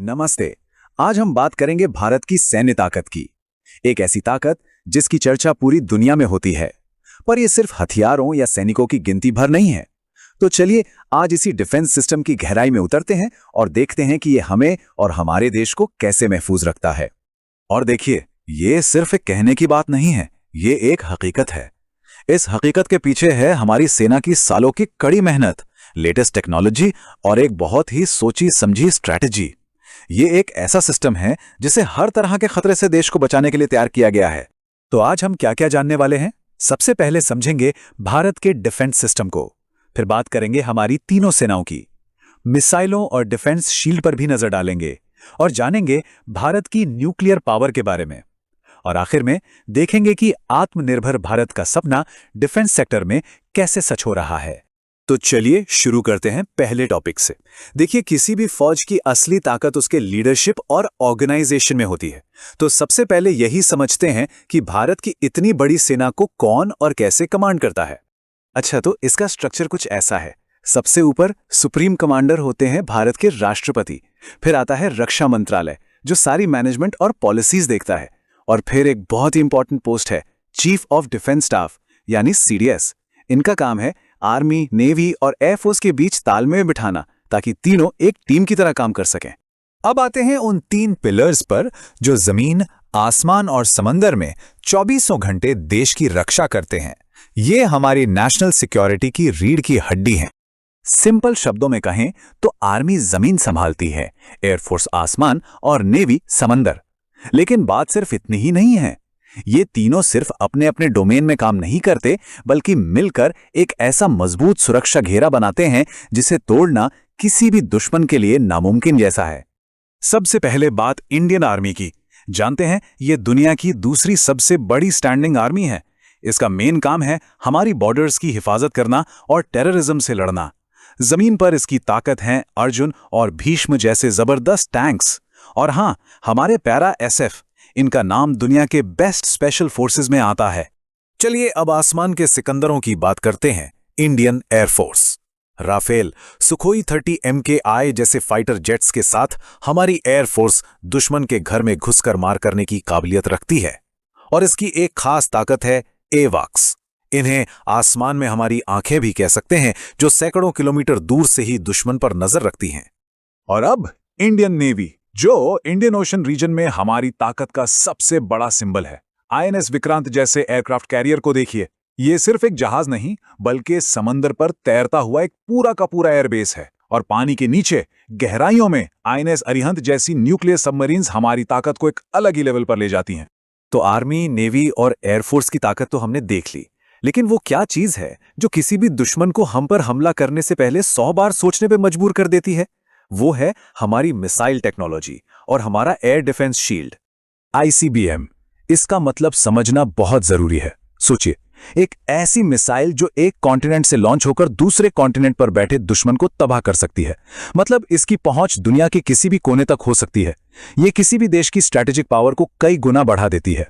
नमस्ते। आज हम बात करेंगे भारत की सैन्य ताकत की। एक ऐसी ताकत जिसकी चर्चा पूरी दुनिया में होती है, पर यह सिर्फ हथियारों या सैनिकों की गिनती भर नहीं है। तो चलिए आज इसी डिफेंस सिस्टम की गहराई में उतरते हैं और देखते हैं कि यह हमें और हमारे देश को कैसे महफूज रखता है। और देखिए, ये सिर्फ एक कहने की बात नहीं है, ये एक हकीकत है। इस हकीकत के पीछे है हमारी सेना की सालों की कड़ी मेहनत, लेटेस्ट टेक्नोलॉजी और एक बहुत ही सोची समझी स्ट्रैटेजी। ये एक ऐसा सिस्टम है जिसे हर तरह के खतरे से देश को बचाने के लिए तैयार किया गया है। तो आज हम क्या-क्या जानने वाले हैं? सबसे पहले समझेंगे भारत के डिफेंस सिस्टम को, फिर बात करेंगे हमारी तीनों सेनाओं की, मिसाइलों और डिफेंस शील्ड पर भी नजर डालेंगे और जानेंगे भारत की न्यूक्लियर पावर के बारे में। और आखिर में देखेंगे कि आत्मनिर्भर भारत का सपना डिफेंस सेक्टर में कैसे सच हो रहा है। तो चलिए शुरू करते हैं पहले टॉपिक से। देखिए, किसी भी फौज की असली ताकत उसके लीडरशिप और ऑर्गेनाइजेशन में होती है। तो सबसे पहले यही समझते हैं कि भारत की इतनी बड़ी सेना को कौन और कैसे कमांड करता है। अच्छा, तो इसका स्ट्रक्चर कुछ ऐसा है। सबसे ऊपर सुप्रीम कमांडर होते हैं भारत के राष्ट्रपति, फिर आता है रक्षा मंत्रालय जो सारी मैनेजमेंट और पॉलिसीज देखता है, और फिर एक बहुत ही इंपॉर्टेंट पोस्ट है चीफ ऑफ डिफेंस स्टाफ यानी सीडीएस। इनका काम है आर्मी, नेवी और एयरफोर्स के बीच तालमेल बिठाना ताकि तीनों एक टीम की तरह काम कर सकें। अब आते हैं उन तीन पिलर्स पर जो जमीन, आसमान और समंदर में 24 घंटे देश की रक्षा करते हैं। ये हमारी नेशनल सिक्योरिटी की रीढ़ की हड्डी हैं। सिंपल शब्दों में कहें तो आर्मी जमीन संभालती है, एयरफोर्स आसमान और नेवी समंदर। लेकिन बात सिर्फ इतनी ही नहीं है। ये तीनों सिर्फ अपने अपने डोमेन में काम नहीं करते, बल्कि मिलकर एक ऐसा मजबूत सुरक्षा घेरा बनाते हैं जिसे तोड़ना किसी भी दुश्मन के लिए नामुमकिन जैसा है। सबसे पहले बात इंडियन आर्मी की। जानते हैं, ये दुनिया की दूसरी सबसे बड़ी स्टैंडिंग आर्मी है। इसका मेन काम है हमारी बॉर्डर्स की हिफाजत करना और टेररिज्म से लड़ना। जमीन पर इसकी ताकत है अर्जुन और भीष्म जैसे जबरदस्त टैंक्स। और हां, हमारे पैरा एसएफ, इनका नाम दुनिया के बेस्ट स्पेशल फोर्सेस में आता है। चलिए अब आसमान के सिकंदरों की बात करते हैं। Indian Air Force, Rafale, Sukhoi 30 MKI जैसे फाइटर जेट्स के साथ हमारी एयरफोर्स दुश्मन के घर में घुसकर मार करने की काबिलियत रखती है। और इसकी एक खास ताकत है एवाक्स। इन्हें आसमान में हमारी आंखें भी कह सकते हैं, जो सैकड़ों किलोमीटर दूर से ही दुश्मन पर नजर रखती हैं। और अब इंडियन नेवी, जो इंडियन ओशन रीजन में हमारी ताकत का सबसे बड़ा सिंबल है। INS विक्रांत जैसे एयरक्राफ्ट कैरियर को देखिए। ये सिर्फ एक जहाज नहीं, बल्कि समंदर पर तैरता हुआ एक पूरा का पूरा एयरबेस है। और पानी के नीचे गहराइयों में INS अरिहंत जैसी न्यूक्लियर सबमरीन्स हमारी ताकत को एक अलग ही लेवल पर ले जाती हैं। तो आर्मी, नेवी और एयरफोर्स की ताकत तो हमने देख ली, लेकिन वो क्या चीज है जो किसी भी दुश्मन को हम पर हमला करने से पहले 100 बार सोचने पर मजबूर कर देती है? वो है हमारी मिसाइल टेक्नोलॉजी और हमारा एयर डिफेंस शील्ड, ICBM। इसका मतलब समझना बहुत जरूरी है। सोचिए, एक ऐसी मिसाइल जो एक कॉन्टिनेंट से लॉन्च होकर दूसरे कॉन्टिनेंट पर बैठे दुश्मन को तबाह कर सकती है। मतलब इसकी पहुंच दुनिया के किसी भी कोने तक हो सकती है। ये किसी भी देश की स्ट्रैटेजिक पावर को कई गुना बढ़ा देती है।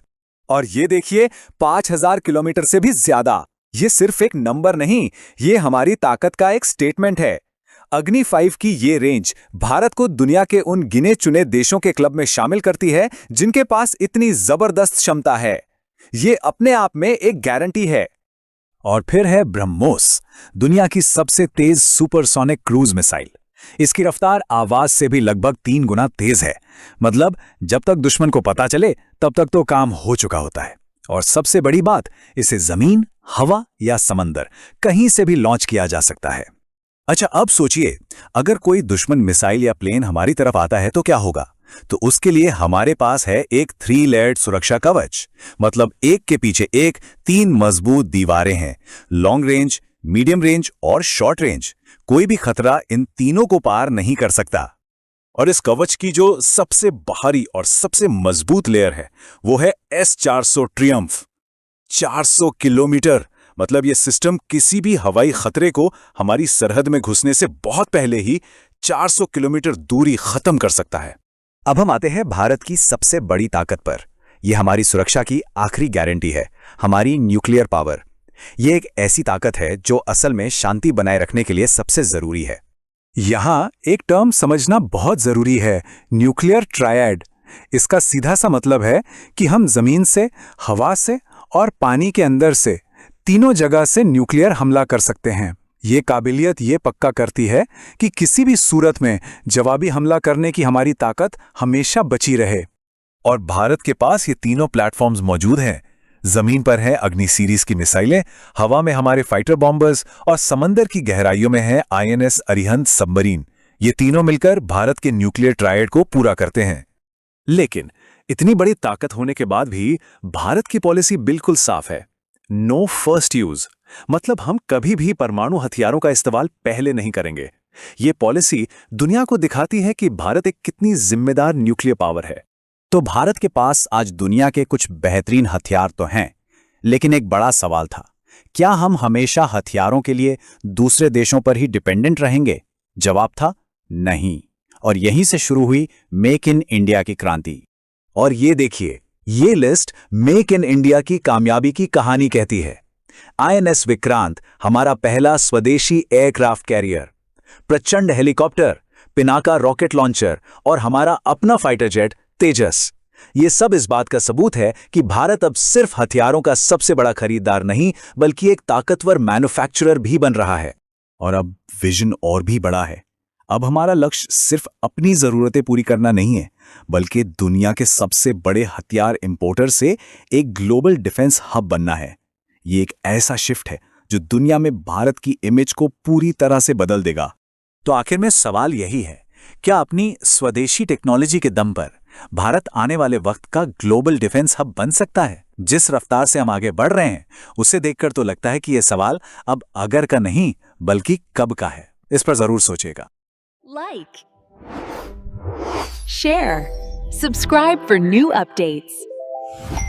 और ये देखिए, 5000 किलोमीटर से भी ज्यादा। ये सिर्फ एक नंबर नहीं, ये हमारी ताकत का एक स्टेटमेंट है। अग्नि 5 की ये रेंज भारत को दुनिया के उन गिने चुने देशों के क्लब में शामिल करती है जिनके पास इतनी जबरदस्त क्षमता है। ये अपने आप में एक गारंटी है। और फिर है ब्रह्मोस, दुनिया की सबसे तेज सुपरसोनिक क्रूज मिसाइल। इसकी रफ्तार आवाज से भी लगभग 3 गुना तेज है। मतलब जब तक दुश्मन को पता चले तब तक तो काम हो चुका होता है। और सबसे बड़ी बात, इसे जमीन, हवा या समंदर कहीं से भी लॉन्च किया जा सकता है। अच्छा, अब सोचिए, अगर कोई दुश्मन मिसाइल या प्लेन हमारी तरफ आता है तो क्या होगा? तो उसके लिए हमारे पास है एक 3 लेयर्ड सुरक्षा कवच। मतलब एक के पीछे एक 3 मजबूत दीवारें हैं। लॉन्ग रेंज, मीडियम रेंज और शॉर्ट रेंज। कोई भी खतरा इन तीनों को पार नहीं कर सकता। और इस कवच की जो सबसे बाहरी और सबसे मजबूत लेयर है वो है S-400 ट्रियम्फ। 400 किलोमीटर। मतलब ये सिस्टम किसी भी हवाई खतरे को हमारी सरहद में घुसने से बहुत पहले ही 400 किलोमीटर दूरी खत्म कर सकता है। अब हम आते हैं भारत की सबसे बड़ी ताकत पर। यह हमारी सुरक्षा की आखिरी गारंटी है, हमारी न्यूक्लियर पावर। यह एक ऐसी ताकत है जो असल में शांति बनाए रखने के लिए सबसे जरूरी है। यहाँ एक टर्म समझना बहुत जरूरी है, न्यूक्लियर ट्रायड। इसका सीधा सा मतलब है कि हम जमीन से, हवा से और पानी के अंदर से तीनों जगह से न्यूक्लियर हमला कर सकते हैं। ये काबिलियत ये पक्का करती है कि किसी भी सूरत में जवाबी हमला करने की हमारी ताकत हमेशा बची रहे। और भारत के पास ये तीनों प्लेटफॉर्म्स मौजूद हैं। जमीन पर है अग्नि सीरीज की मिसाइलें, हवा में हमारे फाइटर बॉम्बर्स और समंदर की गहराइयों में है INS अरिहंत सबमरीन। ये तीनों मिलकर भारत के न्यूक्लियर ट्रायड को पूरा करते हैं। लेकिन इतनी बड़ी ताकत होने के बाद भी भारत की पॉलिसी बिल्कुल साफ है, नो फर्स्ट यूज। मतलब हम कभी भी परमाणु हथियारों का इस्तेमाल पहले नहीं करेंगे। ये पॉलिसी दुनिया को दिखाती है कि भारत एक कितनी जिम्मेदार न्यूक्लियर पावर है। तो भारत के पास आज दुनिया के कुछ बेहतरीन हथियार तो हैं, लेकिन एक बड़ा सवाल था, क्या हम हमेशा हथियारों के लिए दूसरे देशों पर ही डिपेंडेंट रहेंगे? जवाब था नहीं। और यहीं से शुरू हुई मेक इन इंडिया की क्रांति। और ये देखिए, ये लिस्ट मेक इन इंडिया की कामयाबी की कहानी कहती है। INS विक्रांत, हमारा पहला स्वदेशी एयरक्राफ्ट कैरियर, प्रचंड हेलीकॉप्टर, पिनाका रॉकेट लॉन्चर और हमारा अपना फाइटर जेट तेजस। ये सब इस बात का सबूत है कि भारत अब सिर्फ हथियारों का सबसे बड़ा खरीदार नहीं, बल्कि एक ताकतवर मैन्युफैक्चरर भी बन रहा है। और अब विजन और भी बड़ा है। अब हमारा लक्ष्य सिर्फ अपनी जरूरतें पूरी करना नहीं है, बल्कि दुनिया के सबसे बड़े हथियार इंपोर्टर से एक ग्लोबल डिफेंस हब बनना है। ये एक ऐसा शिफ्ट है जो दुनिया में भारत की इमेज को पूरी तरह से बदल देगा। तो आखिर में सवाल यही है, क्या अपनी स्वदेशी टेक्नोलॉजी के दम पर भारत आने वाले वक्त का ग्लोबल डिफेंस हब बन सकता है? जिस रफ्तार से हम आगे बढ़ रहे हैं, उसे देखकर तो लगता है कि यह सवाल अब अगर का नहीं, बल्कि कब का है। इस पर जरूर सोचेगा। Like, share, subscribe for new updates.